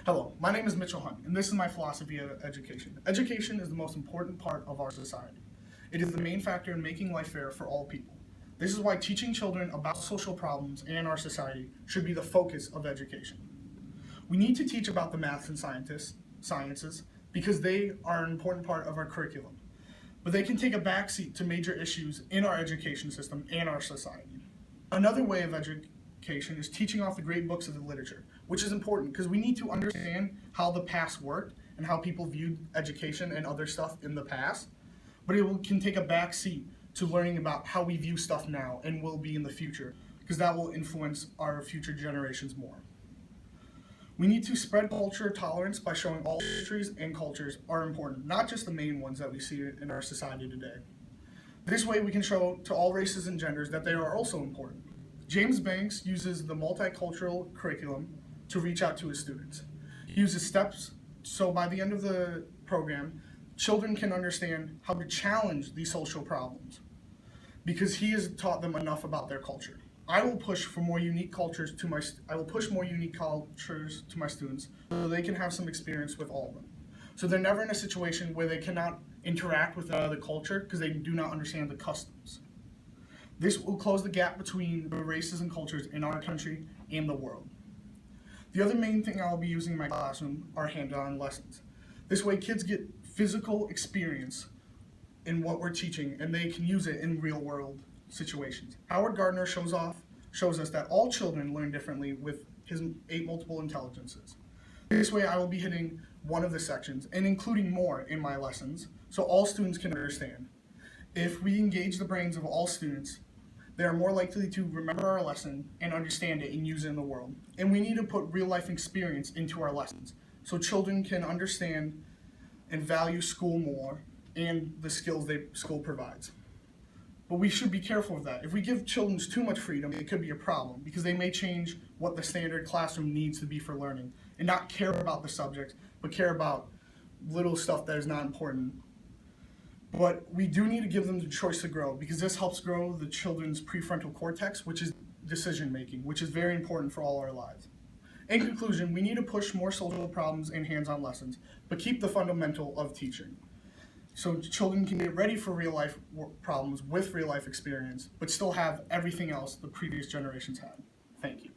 Hello, my name is Mitchell Hunt, and this is my philosophy of education. Education is the most important part of our society. It is the main factor in making life fair for all people. This is why teaching children about social problems and our society should be the focus of education. We need to teach about the maths and sciences because they are an important part of our curriculum, but they can take a backseat to major issues in our education system and our society. Another way of education is teaching off the great books of the literature, which is important because we need to understand how the past worked and how people viewed education and other stuff in the past. But can take a back seat to learning about how we view stuff now and will be in the future, because that will influence our future generations more. We need to spread culture tolerance by showing all histories and cultures are important, not just the main ones that we see in our society today. This way we can show to all races and genders that they are also important. James Banks uses the multicultural curriculum to reach out to his students. He uses steps so by the end of the program, children can understand how to challenge these social problems because he has taught them enough about their culture. I will push for more unique cultures to my students so they can have some experience with all of them. So they're never in a situation where they cannot interact with another culture because they do not understand the customs. This will close the gap between the races and cultures in our country and the world. The other main thing I'll be using in my classroom are hands-on lessons. This way kids get physical experience in what we're teaching and they can use it in real-world situations. Howard Gardner shows us that all children learn differently with his 8 multiple intelligences. This way I will be hitting one of the sections and including more in my lessons so all students can understand. If we engage the brains of all students, they are more likely to remember our lesson and understand it and use it in the world. And we need to put real life experience into our lessons so children can understand and value school more and the skills school provides. But we should be careful of that. If we give children too much freedom, it could be a problem because they may change what the standard classroom needs to be for learning and not care about the subject, but care about little stuff that is not important. But we do need to give them the choice to grow because this helps grow the children's prefrontal cortex, which is decision making, which is very important for all our lives. In conclusion, we need to push more social problems and hands-on lessons, but keep the fundamental of teaching. So children can get ready for real life problems with real life experience, but still have everything else the previous generations had. Thank you.